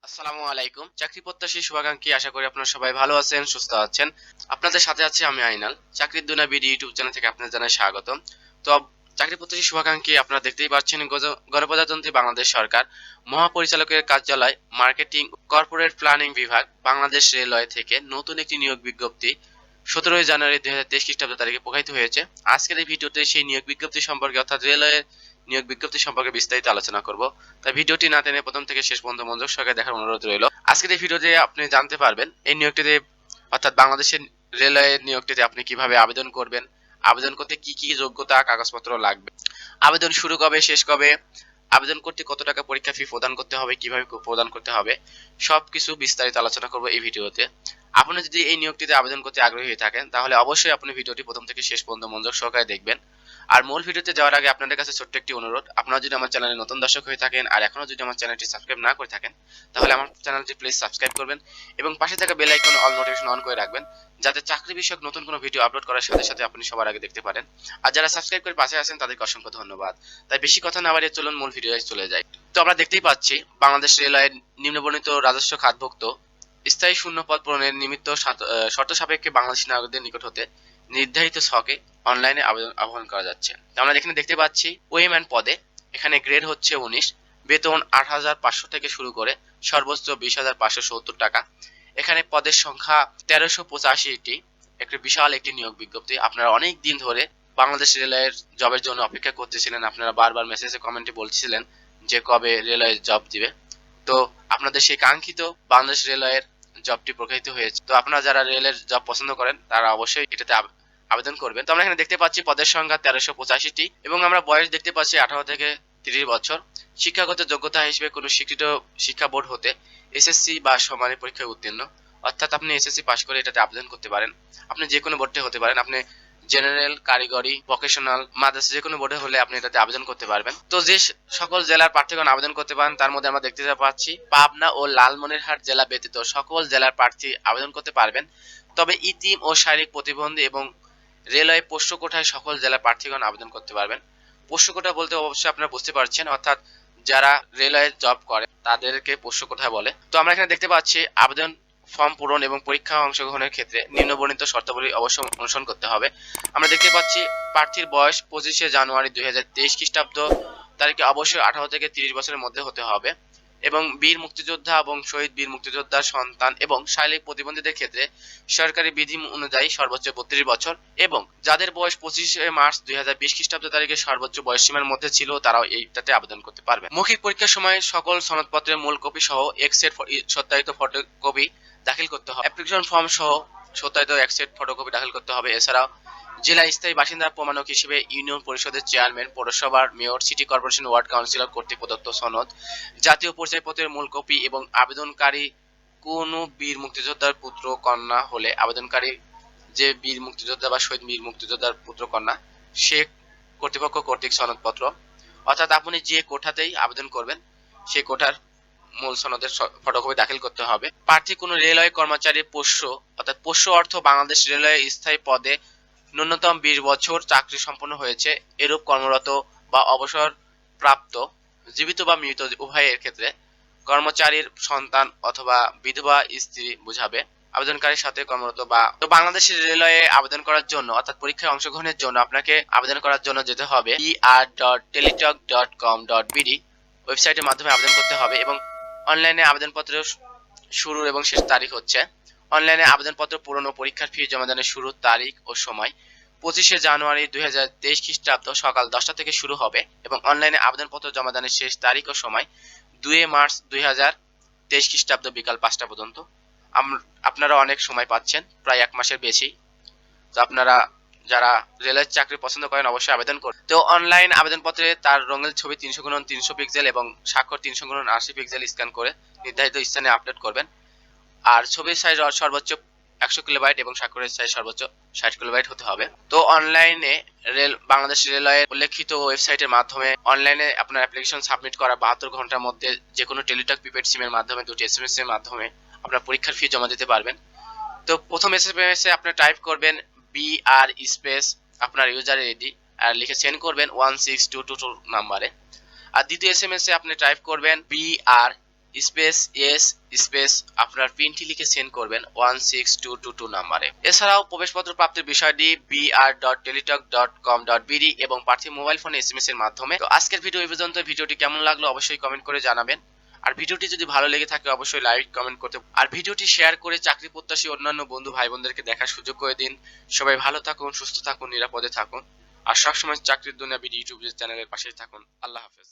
আসসালামু আলাইকুম। চাকরি প্রত্যাশী শুভাকাঙ্ক্ষী, আশা করি আপনারা সবাই ভালো আছেন, সুস্থ আছেন। আপনাদের সাথে আছি আমি আইনাল। চাকরির দুনিয়া বিডি ইউটিউব চ্যানেল থেকে আপনাদের জানাই স্বাগতম। তো চাকরি প্রত্যাশী শুভাকাঙ্ক্ষী, আপনারা দেখতেই পাচ্ছেন গণপ্রজাতন্ত্রী বাংলাদেশ সরকার মহাপরিচালকের কার্যালয় মার্কেটিং কর্পোরেট প্ল্যানিং বিভাগ বাংলাদেশ রেলওয়ে থেকে নতুন একটি নিয়োগ বিজ্ঞপ্তি 17 জানুয়ারি 2023 খ্রিস্টাব্দ তারিখে প্রকাশিত হয়েছে। আজকের এই ভিডিওতে সেই নিয়োগ বিজ্ঞপ্তি সম্পর্কে অর্থাৎ রেলওয়ের নিয়োগ বিজ্ঞপ্তি সম্পর্কে বিস্তারিত আলোচনা করব। তাই ভিডিওটি না টেনে প্রথম থেকে শেষ পর্যন্ত মনোযোগ সহকারে দেখার অনুরোধ রইল। আজকের এই ভিডিওতে আপনি জানতে পারবেন এই নিয়োগটিতে অর্থাৎ বাংলাদেশের রেলওয়ের নিয়োগটিতে আপনি কিভাবে আবেদন করবেন, আবেদন করতে কি কি যোগ্যতা কাগজপত্র লাগবে, আবেদন শুরু কবে শেষ কবে, আবেদন করতে কত টাকা পরীক্ষা ফি প্রদান করতে হবে, কিভাবে প্রদান করতে হবে, সবকিছু বিস্তারিত আলোচনা করব এই ভিডিওতে। আপনি যদি এই নিয়োগটিতে আবেদন করতে আগ্রহী হয়ে থাকেন তাহলে অবশ্যই আপনি ভিডিওটি প্রথম থেকে শেষ পর্যন্ত মনোযোগ সহকারে দেখবেন। আর মূল ভিডিওতে যাওয়ার আগে আপনাদের কাছে ছোট্ট একটি অনুরোধ, আপনারা যদি আমার চ্যানেলে নতুন দর্শক হয়ে থাকেন আর এখনো যদি আমার চ্যানেলটি সাবস্ক্রাইব না করে থাকেন তাহলে আমার চ্যানেলটি প্লিজ সাবস্ক্রাইব করবেন এবং পাশে থাকা bell icon all notification on করে রাখবেন, যাতে চাকরি বিষয়ক নতুন কোনো ভিডিও আপলোড করার সাথে সাথে আপনি সবার আগে দেখতে পারেন। আর যারা সাবস্ক্রাইব করে পাশে আছেন তাদেরকে অসংখ্য ধন্যবাদ। তাই বেশি কথা না বাড়িয়ে চলুন মূল ভিডিওতে চলে যাই। তো আমরা দেখতেই পাচ্ছি বাংলাদেশ রেলওয়ের নিম্নবর্ণিত রাজস্ব খাতভুক্ত স্থায়ী শূন্যপদ পূরণের নিমিত্ত শর্ত সাপেক্ষে বাংলাদেশী নাগরিকদের নিকট হতে নির্ধারিত ছকে অনলাইনে আবেদন করা যাচ্ছে। আমরা এখানে দেখতে পাচ্ছি ওয়েম্যান পদে এখানে গ্রেড হচ্ছে 19, বেতন 8,500 থেকে শুরু করে সর্বোচ্চ 20,570 টাকা। এখানে পদের সংখ্যা 1385টি। একটি বিশাল একটি নিয়োগ বিজ্ঞপ্তি। আপনারা অনেক দিন ধরে বাংলাদেশ রেলওয়ের জবের জন্য অপেক্ষা করতেছিলেন। আপনারা বারবার মেসেজে কমেন্টে বলছিলেন যে কবে রেলওয়ে জব দিবে। তো আপনাদের সেই কাঙ্ক্ষিত বাংলাদেশ রেলওয়ের জবটি প্রকাশিত হয়েছে। তো আপনারা যারা রেলের জব পছন্দ করেন তারা অবশ্যই এটাতে আবেদন করবেন। তো আমরা এখানে দেখতে পাচ্ছি পদের সংখ্যা 1385টি এবং আমরা বয়স দেখতে পাচ্ছি 18 থেকে 30 বছর। শিক্ষাগত যোগ্যতা হিসেবে কোনো স্বীকৃত শিক্ষা বোর্ড হতে এসএসসি বা সমানের পরীক্ষায় উত্তীর্ণ, অর্থাৎ আপনি এসএসসি পাস করে এটাতে আবেদন করতে পারেন। আপনি যে কোনো বোর্ডে হতে পারেন, আপনি জেনারেল, কারিগরি, ভোকেশনাল, মাদ্রাসা যে কোনো বোর্ডে হলে আপনি এটাতে আবেদন করতে পারবেন। তো যে সকল জেলার প্রার্থীগণ আবেদন করতে পারেন তার মধ্যে আমরা দেখতে পাচ্ছি পাবনা ও লালমনিরহাট জেলা ব্যতীত সকল জেলার প্রার্থী আবেদন করতে পারবেন। তবে ইতিম ও শারীরিক প্রতিবন্ধী এবং রেলওয়ে পোষ্য কোটায় সকল জেলার প্রার্থীগণ আবেদন করতে পারবেন। পোষ্য কোটা বলতে অবশ্যই আপনারা বুঝতে পারছেন, অর্থাৎ যারা রেলওয়ে জব করে তাদেরকে পোষ্য কোটা বলে। তো আমরা এখানে দেখতে পাচ্ছি আবেদন ফর্ম পূরণ এবং পরীক্ষা অংশগ্রহণের ক্ষেত্রে নিম্নবর্ণিত শর্তাবলী অবশ্যই অনুসরণ করতে হবে। আমরা দেখতে পাচ্ছি প্রার্থীর বয়স 25 জানুয়ারি 2023 খ্রিস্টাব্দ তারিখে অবশ্যই 18 থেকে 30 বছরের মধ্যে হতে হবে এবং বীর মুক্তিযোদ্ধা এবং শহীদ বীর মুক্তিযোদ্ধার সন্তান এবং শারীরিক প্রতিবন্ধীদের ক্ষেত্রে সরকারি বিধি অনুযায়ী সর্বোচ্চ 32 বছর এবং যাদের বয়স 25 মার্চ 2020 খ্রিস্টাব্দ তারিখে সর্বোচ্চ বয়স সীমার মধ্যে ছিল তারাও এইটাতে আবেদন করতে পারবে। মৌখিক পরীক্ষার সময় সকল সনদপত্রের মূল কপি সহ এক সেট সত্যায়িত ফটোকপি দাখিল করতে হবে। অ্যাপ্লিকেশন ফর্ম সহ সত্যায়িত এক সেট ফটোকপি দাখিল করতে হবে। এছাড়াও জেলা স্থায়ী বাসিন্দা প্রমাণক হিসেবে ইউনিয়ন পরিষদের চেয়ারম্যান, পৌরসভার mayor, city corporation, ward councillor কর্তৃক প্রদত্ত সনদ, জাতীয় পরিচয়পত্রের মূল কপি এবং আবেদনকারী কোনো বীর মুক্তিযোদ্ধার পুত্র কন্যা হলে আবেদনকারী যে বীর মুক্তিযোদ্ধা বা শহীদ বীর মুক্তিযোদ্ধার পুত্র কন্যা সে কর্তৃপক্ষ কর্তৃক সনদপত্র, অর্থাৎ আপনি যে কোঠাতেই আবেদন করবেন সেই কোঠার মূল সনদের ফটোকপি দাখিল করতে হবে। প্রার্থী কোনো রেলওয়ে কর্মচারী পোষ্য, অর্থাৎ পোষ্য অর্থ বাংলাদেশ রেলওয়ে স্থায়ী পদে ন্যূনতম 20 বছর চাকরি সম্পন্ন হয়েছে এরূপ কর্মরত বা অবসর প্রাপ্ত জীবিত বা মৃত উভয়ের ক্ষেত্রে কর্মচারীর সন্তান অথবা বিধবা স্ত্রী বুঝাবে আবেদনকারীর সাথে কর্মরত বা। তো বাংলাদেশের রেলওয়ে আবেদন করার জন্য অর্থাৎ পরীক্ষায় অংশগ্রহণের জন্য আপনাকে আবেদন করার জন্য যেতে হবে er.teletalk.com.bd ওয়েবসাইটের মাধ্যমে আবেদন করতে হবে এবং অনলাইনে আবেদনপত্রের শুরু এবং শেষ তারিখ হচ্ছে, অনলাইনে আবেদনপত্র পূরণ ও পরীক্ষার ফি জমাদানের শুরুর তারিখ ও সময় 25 জানুয়ারি 2023 খ্রিস্টাব্দ সকাল 10টা থেকে শুরু হবে এবং অনলাইনে আবেদনপত্র জমাদানের শেষ তারিখ ও সময় 2 মার্চ 2023 খ্রিস্টাব্দ বিকাল 5টা পর্যন্ত। আপনারা অনেক সময় পাচ্ছেন, প্রায় 1 মাসের বেশি। তো আপনারা যারা রেলের চাকরি পছন্দ করেন অবশ্যই আবেদন করুন। তো অনলাইন আবেদনপত্রে তার রঙের ছবি 300x300 পিক্সেল এবং স্বাক্ষর 300x80 পিক্সেল স্ক্যান করে নির্ধারিত স্থানে আপলোড করবেন। আর ছবির সাইজ সর্বোচ্চ 100 কিলোবাইট এবং স্বাক্ষরের সাইজ সর্বোচ্চ 60 কিলোবাইট হতে হবে। তো অনলাইনে বাংলাদেশ রেলওয়ে উল্লেখিত ওয়েবসাইটের মাধ্যমে অনলাইনে আপনার অ্যাপ্লিকেশন সাবমিট করা 72 ঘন্টার মধ্যে যে কোনো টেলিটক প্রিপেড সিমের মাধ্যমে 2টি এসএমএস এর মাধ্যমে আপনার পরীক্ষার ফি জমা দিতে পারবেন। তো প্রথম এসএমএস এ আপনি টাইপ করবেন BR স্পেস আপনার ইউজার আইডি আর লিখে সেন্ড করবেন 16222 নম্বরে। আর দ্বিতীয় এসএমএস এ আপনি টাইপ করবেন BR স্পেস এস স্পেস আপনার পিনটি লিখে সেন্ড করবেন 16222 নম্বরে। এছাড়াও প্রবেশপত্র প্রাপ্তির বিষয়টি br.teletalk.com.bd এবং প্রার্থী মোবাইল ফোনে এসএমএস এর মাধ্যমে। তো আজকের ভিডিও এই পর্যন্ত। ভিডিওটি কেমন লাগলো অবশ্যই কমেন্ট করে জানাবেন। আর ভিডিওটি যদি ভালো লেগে থাকে অবশ্যই লাইক কমেন্ট করতে, আর ভিডিওটি শেয়ার করে চাকরি প্রত্যাশী অন্যান্য বন্ধু ভাই বোনদেরকে দেখার সুযোগ করে দিন। সবাই ভালো থাকুন, সুস্থ থাকুন, নিরাপদে থাকুন, আর সবসময় চাকরির দুনিয়া বিডি ইউটিউব চ্যানেলের পাশেই থাকুন। আল্লাহ হাফেজ।